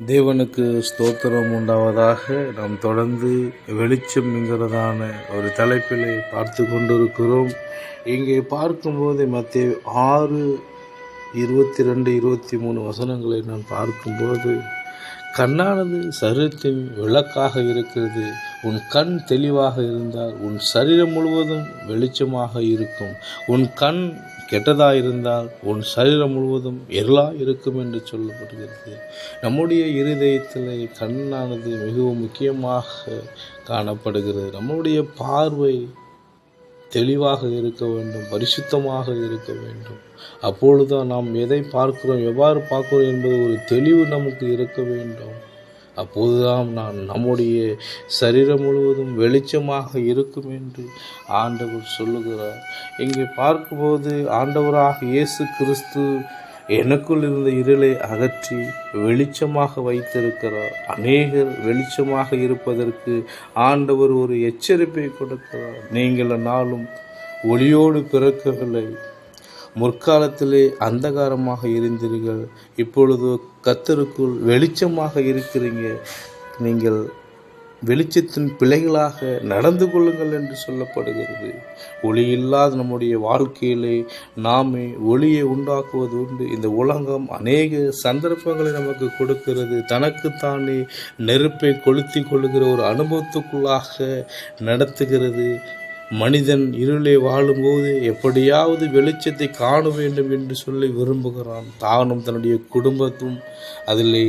தேவனுக்கு ஸ்தோத்திரம் உண்டாவதாக. நாம் தொடர்ந்து வெளிச்சம் என்கிறதான ஒரு தலைப்பிலே பார்த்து கொண்டிருக்கிறோம். இங்கே பார்க்கும்போது மத்தேயு 6:22-23 வசனங்களை நாம் பார்க்கும்போது, கண்ணானது சரீரத்தின் விளக்காக இருக்கிறது. உன் கண் தெளிவாக இருந்தால் உன் சரீரம் முழுவதும் வெளிச்சமாக இருக்கும். உன் கண் கெட்டதாக இருந்தால் உன் சரீரம் முழுவதும் இருளாக இருக்கும் என்று சொல்லப்படுகிறது. நம்முடைய இருதயத்தில் கண்ணானது மிகவும் முக்கியமாக காணப்படுகிறது. நம்முடைய பார்வை தெளிவாக இருக்க வேண்டும், பரிசுத்தமாக இருக்க வேண்டும். அப்பொழுதுதான் நாம் எதை பார்க்கிறோம், எவ்வாறு பார்க்கிறோம் என்பது ஒரு தெளிவு நமக்கு இருக்க வேண்டும். அப்போதுதான் நம்முடைய சரீரம் முழுவதும் வெளிச்சமாக இருக்கும் என்று ஆண்டவர் சொல்லுகிறார். இங்கே பார்க்கும்போது ஆண்டவராக இயேசு கிறிஸ்து எனக்குள் இருந்த இருளை அகற்றி வெளிச்சமாக வைத்திருக்கிறார். அநேகர் வெளிச்சமாக இருப்பதற்கு ஆண்டவர் ஒரு எச்சரிப்பை கொடுக்கிறார். நீங்கள் நாளும் ஒளியோடு பிறக்கவில்லை, முற்காலத்திலே அந்தகாரமாக இருந்தீர்கள், இப்பொழுது கர்த்தருக்குள் வெளிச்சமாக இருக்கிறீங்க, நீங்கள் வெளிச்சத்தின் பிள்ளைகளாக நடந்து கொள்ளுங்கள் என்று சொல்லப்படுகிறது. ஒளி இல்லாத நம்முடைய வாழ்க்கையிலே நாமே ஒளியை உண்டாக்குவது உண்டு. இந்த உலகம் அநேக சந்தர்ப்பங்களை நமக்கு கொடுக்கிறது. தனக்குத்தானே நெருப்பை கொளுத்தி கொள்ளுகிற ஒரு அனுபவத்துக்குள்ளாக நடத்துகிறது. மனிதன் இருளை வாழும்போது எப்படியாவது வெளிச்சத்தை காண வேண்டும் என்று சொல்லி விரும்புகிறான். தானும் தன்னுடைய குடும்பத்தும் அதிலே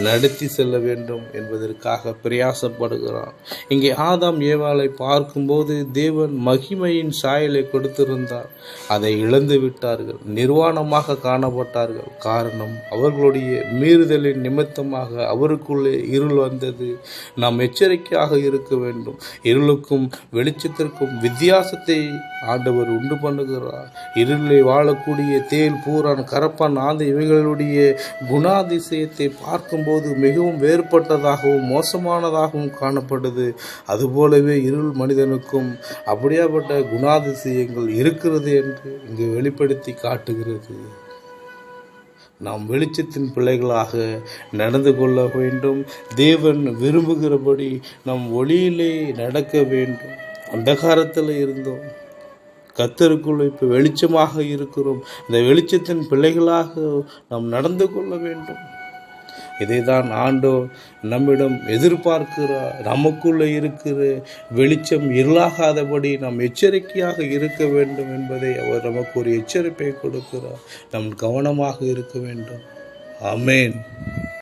நடத்தி செல்ல வேண்டும் என்பதற்காக பிரயாசப்படுகிறான். இங்கே ஆதாம் ஏவாளை பார்க்கும்போது தேவன் மகிமையின் சாயலை கொடுத்திருந்தார். அதை இழந்து விட்டார்கள், நிர்வாணமாக காணப்பட்டார்கள். காரணம், அவர்களுடைய மீறுதலின் நிமித்தமாக அவருக்குள்ளே இருள் வந்தது. நாம் எச்சரிக்கையாக இருக்க வேண்டும். இருளுக்கும் வெளிச்சத்திற்கும் வித்தியாசத்தை ஆண்டவர் உண்டு பண்ணுகிறார். இருளை வாழக்கூடிய தேல், பூரான், கரப்பான், ஆந்தை இவைகளுடைய குணாதிசயத்தை பார்க்கும் போது மிகவும் வேறுபட்டதாகவும் மோசமானதாகவும் காணப்படுது. அதுபோலவே இருள் மனிதனுக்கும் அப்படியாப்பட்ட குணாதிசயங்கள் இருக்கிறது என்று இங்கு வெளிப்படுத்தி காட்டுகிறது. நாம் வெளிச்சத்தின் பிள்ளைகளாக நடந்து கொள்ள வேண்டும். தேவன் விரும்புகிறபடி நாம் ஒளியிலே நடக்க வேண்டும். அந்தகாரத்தில் இருந்தோம், கர்த்தருக்குள் இப்போ வெளிச்சமாக இருக்கிறோம். அந்த வெளிச்சத்தின் பிள்ளைகளாக நாம் நடந்து கொள்ள வேண்டும். இதைதான் ஆண்டவர் நம்மிடம் எதிர்பார்க்கிறார். நமக்குள்ளே இருக்கிற வெளிச்சம் இருளாகாதபடி நாம் எச்சரிக்கையாக இருக்க வேண்டும் என்பதை அவர் நமக்கு ஒரு எச்சரிப்பை கொடுக்கிறார். நாம் கவனமாக இருக்க வேண்டும். ஆமென்.